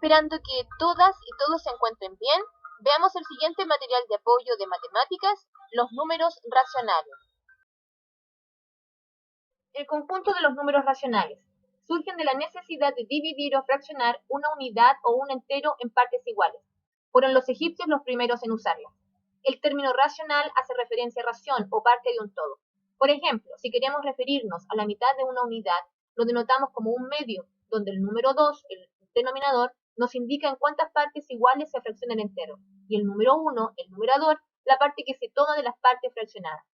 Esperando que todas y todos se encuentren bien, veamos el siguiente material de apoyo de matemáticas, los números racionales. El conjunto de los números racionales surgen de la necesidad de dividir o fraccionar una unidad o un entero en partes iguales. Fueron los egipcios los primeros en usarla. El término racional hace referencia a ración o parte de un todo. Por ejemplo, si queremos referirnos a la mitad de una unidad, lo denotamos como un medio, donde el número 2, el denominador, nos indica en cuántas partes iguales se fracciona el entero, y el número 1, el numerador, la parte que se toma de las partes fraccionadas.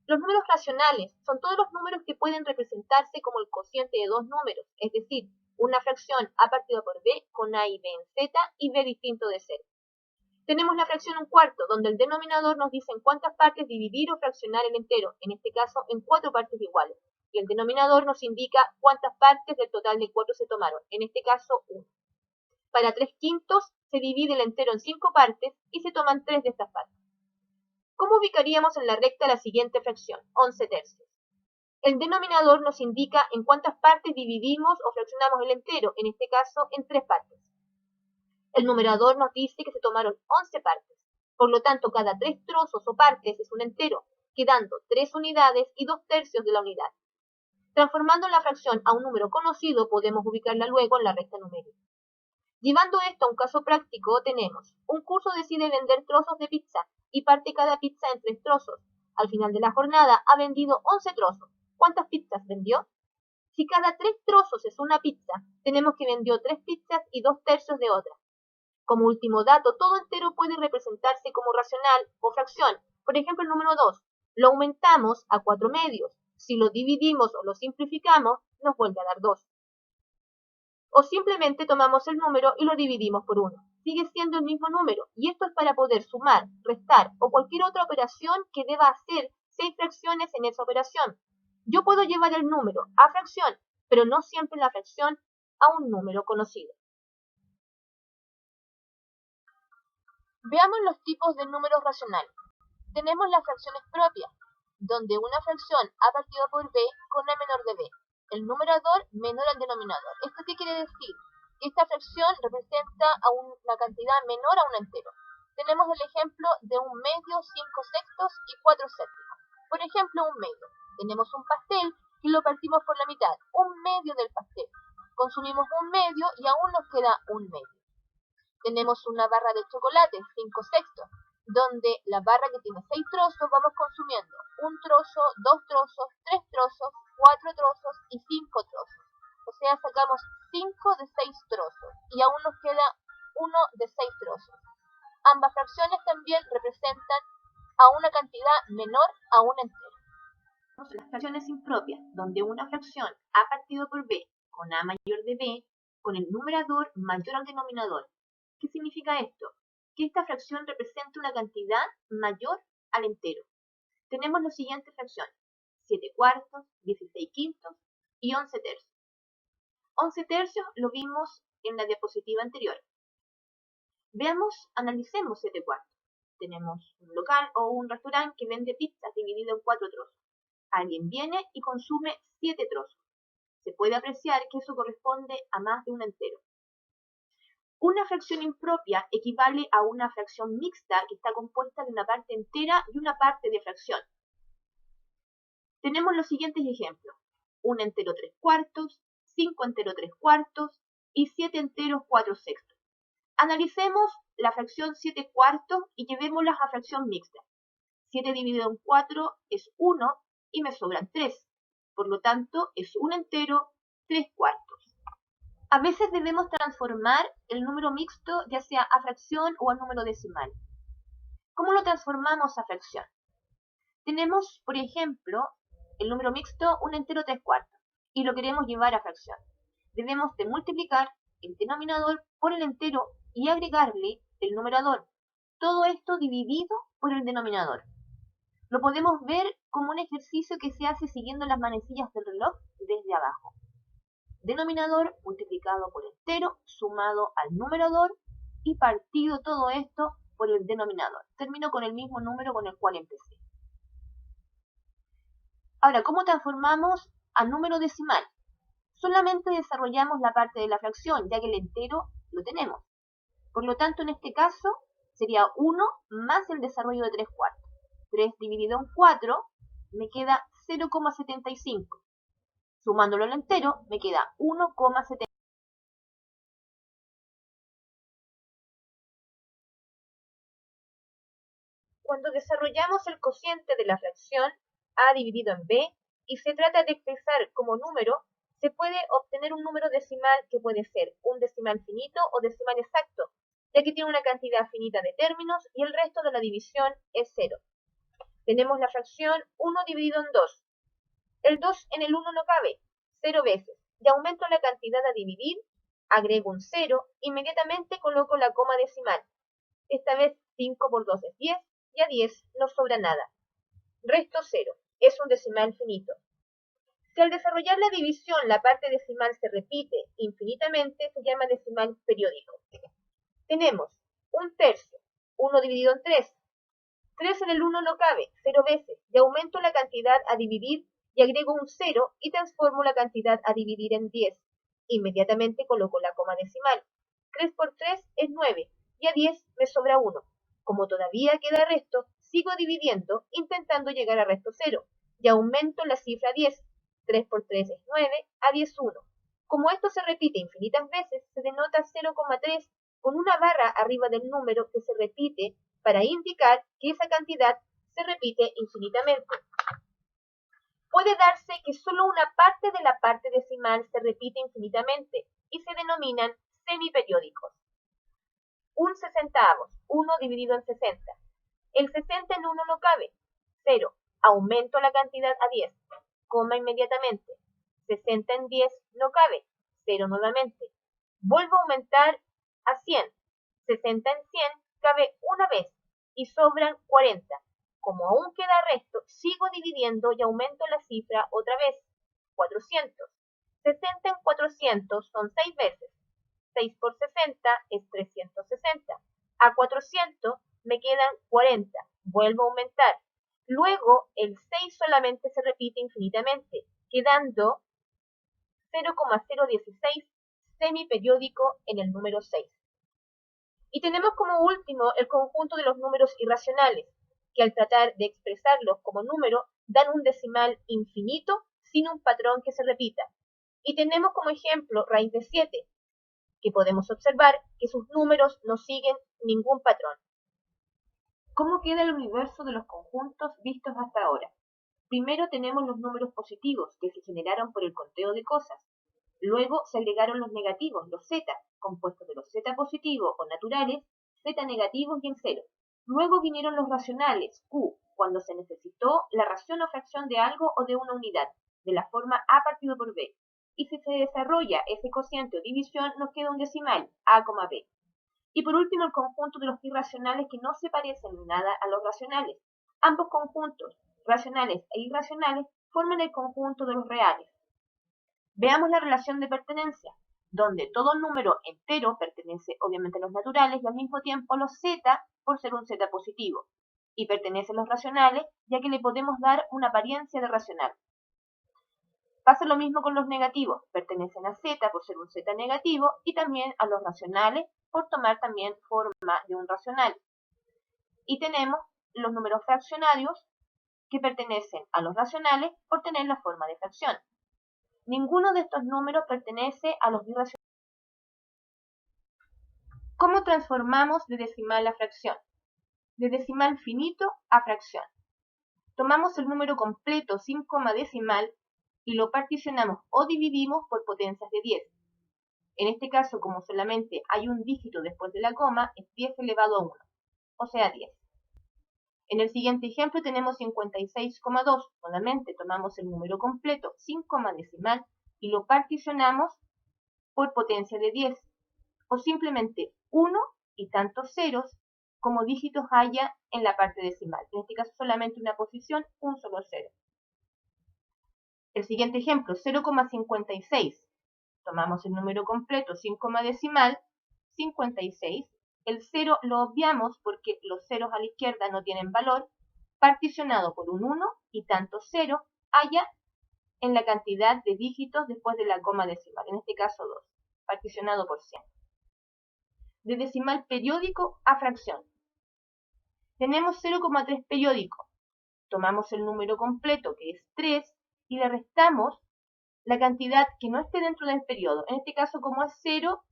Los números racionales son todos los números que pueden representarse como el cociente de dos números, es decir, una fracción a partido por b con a y b en z y b distinto de 0. Tenemos la fracción un cuarto, donde el denominador nos dice en cuántas partes dividir o fraccionar el entero, en este caso en 4 partes iguales, y el denominador nos indica cuántas partes del total de 4 se tomaron, en este caso 1. Para 3 quintos se divide el entero en 5 partes y se toman 3 de estas partes. ¿Cómo ubicaríamos en la recta la siguiente fracción, 11 tercios? El denominador nos indica en cuántas partes dividimos o fraccionamos el entero, en este caso en 3 partes. El numerador nos dice que se tomaron 11 partes, por lo tanto cada 3 trozos o partes es un entero, quedando 3 unidades y 2 tercios de la unidad. Transformando la fracción a un número conocido podemos ubicarla luego en la recta numérica. Llevando esto a un caso práctico, tenemos: un curso decide vender trozos de pizza y parte cada pizza en 3 trozos. Al final de la jornada ha vendido 11 trozos. ¿Cuántas pizzas vendió? Si cada 3 trozos es una pizza, tenemos que vendió 3 pizzas y 2 tercios de otra. Como último dato, todo entero puede representarse como racional o fracción. Por ejemplo, el número 2. Lo aumentamos a 4 medios. Si lo dividimos o lo simplificamos, nos vuelve a dar 2. O simplemente tomamos el número y lo dividimos por 1. Sigue siendo el mismo número, y esto es para poder sumar, restar o cualquier otra operación que deba hacer 6 fracciones en esa operación. Yo puedo llevar el número a fracción, pero no siempre la fracción a un número conocido. Veamos los tipos de números racionales. Tenemos las fracciones propias, donde una fracción a partido por b con a menor de b, el numerador menor al denominador. ¿Esto qué quiere decir? Que esta fracción representa a una cantidad menor a un entero. Tenemos el ejemplo de un medio, 5 sextos y 4 séptimos. Por ejemplo, un medio. Tenemos un pastel y lo partimos por la mitad, un medio del pastel. Consumimos un medio y aún nos queda un medio. Tenemos una barra de chocolate, 5 sextos, donde la barra que tiene 6 trozos vamos consumiendo un trozo, 2 trozos, 3 trozos, 4 trozos y 5 trozos. O sea, sacamos 5 de 6 trozos y aún nos queda 1 de 6 trozos. Ambas fracciones también representan a una cantidad menor a un entero. Las fracciones impropias, donde una fracción a partido por b con a mayor de b, con el numerador mayor al denominador. ¿Qué significa esto? Que esta fracción representa una cantidad mayor al entero. Tenemos las siguientes fracciones: 7 cuartos, 16 quintos y 11 tercios. 11 tercios lo vimos en la diapositiva anterior. Analicemos 7 cuartos. Tenemos un local o un restaurante que vende pizzas dividido en 4 trozos. Alguien viene y consume 7 trozos. Se puede apreciar que eso corresponde a más de un entero. Una fracción impropia equivale a una fracción mixta que está compuesta de una parte entera y una parte de fracción. Tenemos los siguientes ejemplos: un entero 3 cuartos, 5 enteros 3 cuartos y 7 enteros 4 sextos. Analicemos la fracción 7 cuartos y llevémosla a fracción mixta. 7 dividido en 4 es 1 y me sobran 3. Por lo tanto, es un entero 3 cuartos. A veces debemos transformar el número mixto ya sea a fracción o a número decimal. ¿Cómo lo transformamos a fracción? Tenemos, por ejemplo, el número mixto, un entero 3 cuartos, y lo queremos llevar a fracción. Debemos de multiplicar el denominador por el entero y agregarle el numerador. Todo esto dividido por el denominador. Lo podemos ver como un ejercicio que se hace siguiendo las manecillas del reloj desde abajo. Denominador multiplicado por entero, sumado al numerador y partido todo esto por el denominador. Termino con el mismo número con el cual empecé. Ahora, ¿cómo transformamos a número decimal? Solamente desarrollamos la parte de la fracción, ya que el entero lo tenemos. Por lo tanto, en este caso, sería 1 más el desarrollo de 3 cuartos. 3 dividido en 4 me queda 0,75. Sumándolo al entero, me queda 1,75. Cuando desarrollamos el cociente de la fracción a dividido en b y se trata de expresar como número, se puede obtener un número decimal que puede ser un decimal finito o decimal exacto, ya que tiene una cantidad finita de términos y el resto de la división es 0. Tenemos la fracción 1 dividido en 2. El 2 en el 1 no cabe, 0 veces, y aumento la cantidad a dividir, agrego un 0, inmediatamente coloco la coma decimal. Esta vez 5 por 2 es 10, y a 10 no sobra nada. Resto 0, es un decimal finito. Si al desarrollar la división la parte decimal se repite infinitamente, se llama decimal periódico. Tenemos un tercio, 1 dividido en 3. 3 en el 1 no cabe, 0 veces, y aumento la cantidad a dividir y agrego un 0 y transformo la cantidad a dividir en 10. Inmediatamente coloco la coma decimal. 3 por 3 es 9, y a 10 me sobra 1. Como todavía queda resto, sigo dividiendo intentando llegar a resto 0, y aumento la cifra 10. 3 por 3 es 9, a 10 1. Como esto se repite infinitas veces, se denota 0,3 con una barra arriba del número que se repite para indicar que esa cantidad se repite infinitamente. Puede darse que solo una parte de la parte decimal se repite infinitamente y se denominan semiperiódicos. Un sesentavos, 1 dividido en 60. El 60 en 1 no cabe, 0. Aumento la cantidad a 10, coma inmediatamente. 60 en 10 no cabe, 0 nuevamente. Vuelvo a aumentar a 100. 60 en 100 cabe una vez y sobran 40. Como aún queda resto, sigo dividiendo y aumento la cifra otra vez. 400. 60 en 400 son 6 veces. 6 por 60 es 360. A 400 me quedan 40. Vuelvo a aumentar. Luego el 6 solamente se repite infinitamente, quedando 0,016 semiperiódico en el número 6. Y tenemos como último el conjunto de los números irracionales, que al tratar de expresarlos como número dan un decimal infinito sin un patrón que se repita. Y tenemos como ejemplo raíz de 7, que podemos observar que sus números no siguen ningún patrón. ¿Cómo queda el universo de los conjuntos vistos hasta ahora? Primero tenemos los números positivos, que se generaron por el conteo de cosas. Luego se agregaron los negativos, los z, compuestos de los z positivos o naturales, z negativos y en cero. Luego vinieron los racionales, q, cuando se necesitó la ración o fracción de algo o de una unidad, de la forma a partido por b. Y si se desarrolla ese cociente o división, nos queda un decimal, a, b. Y por último, el conjunto de los irracionales que no se parecen en nada a los racionales. Ambos conjuntos, racionales e irracionales, forman el conjunto de los reales. Veamos la relación de pertenencia, donde todo número entero pertenece obviamente a los naturales y al mismo tiempo a los z por ser un z positivo, y pertenece a los racionales ya que le podemos dar una apariencia de racional. Pasa lo mismo con los negativos, pertenecen a z por ser un z negativo y también a los racionales por tomar también forma de un racional. Y tenemos los números fraccionarios que pertenecen a los racionales por tener la forma de fracción. Ninguno de estos números pertenece a los irracionales. ¿Cómo transformamos de decimal a fracción? De decimal finito a fracción. Tomamos el número completo sin coma decimal y lo particionamos o dividimos por potencias de 10. En este caso, como solamente hay un dígito después de la coma, es 10 elevado a 1, o sea 10. En el siguiente ejemplo tenemos 56,2. Nuevamente tomamos el número completo sin coma decimal y lo particionamos por potencia de 10. O simplemente 1 y tantos ceros como dígitos haya en la parte decimal. En este caso solamente una posición, un solo cero. El siguiente ejemplo, 0,56. Tomamos el número completo sin coma decimal, 56. El 0 lo obviamos porque los ceros a la izquierda no tienen valor, particionado por un 1 y tantos ceros haya en la cantidad de dígitos después de la coma decimal, en este caso 2, particionado por 100. de decimal periódico a fracción. Tenemos 0,3 periódico. Tomamos el número completo, que es 3, y le restamos la cantidad que no esté dentro del periodo. En este caso, como es 0,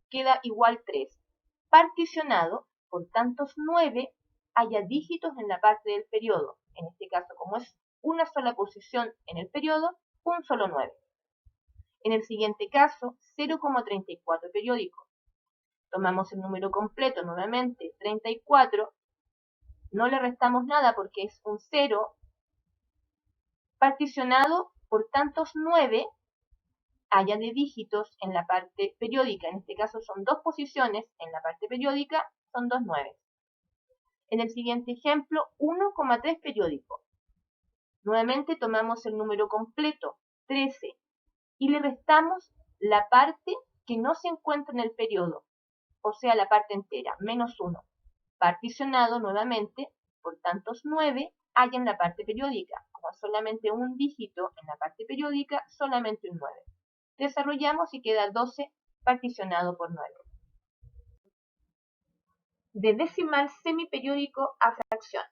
queda igual 3. Particionado por tantos 9 haya dígitos en la parte del periodo. En este caso, como es una sola posición en el periodo, un solo 9. En el siguiente caso, 0,34 periódico. Tomamos el número completo nuevamente, 34. No le restamos nada porque es un 0. Particionado por tantos 9 haya de dígitos en la parte periódica. En este caso son dos posiciones en la parte periódica, son dos 9. En el siguiente ejemplo, 1,3 periódico. Nuevamente tomamos el número completo, 13, y le restamos la parte que no se encuentra en el periodo, o sea, la parte entera, menos 1. Particionado nuevamente por tantos 9 hay en la parte periódica. Como solamente un dígito en la parte periódica, solamente un 9. Desarrollamos y queda 12 particionado por 9. De decimal semiperiódico a fracción.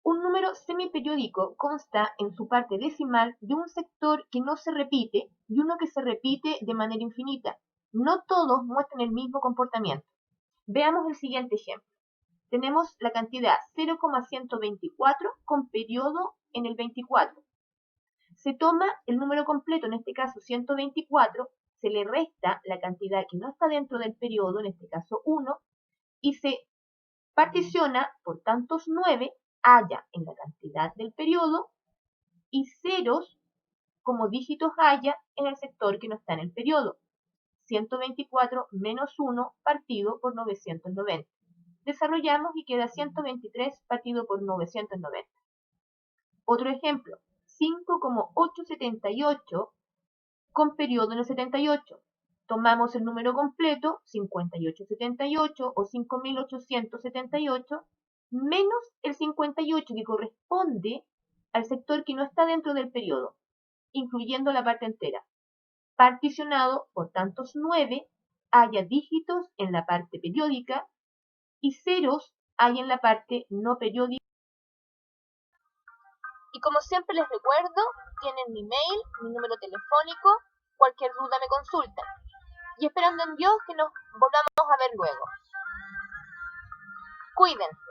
Un número semiperiódico consta en su parte decimal de un sector que no se repite y uno que se repite de manera infinita. No todos muestran el mismo comportamiento. Veamos el siguiente ejemplo. Tenemos la cantidad 0,124 con periodo en el 24. Se toma el número completo, en este caso 124, se le resta la cantidad que no está dentro del periodo, en este caso 1, y se particiona por tantos 9 haya en la cantidad del periodo y ceros como dígitos haya en el sector que no está en el periodo. 124 menos 1 partido por 990. Desarrollamos y queda 123 partido por 990. Otro ejemplo, 5,878 con periodo en el 78. Tomamos el número completo, 5878 o 5878, menos el 58 que corresponde al sector que no está dentro del periodo, incluyendo la parte entera. Particionado por tantos 9, haya dígitos en la parte periódica y ceros hay en la parte no periódica. Y como siempre les recuerdo, tienen mi mail, mi número telefónico, cualquier duda me consultan. Y esperando en Dios que nos volvamos a ver luego. Cuídense.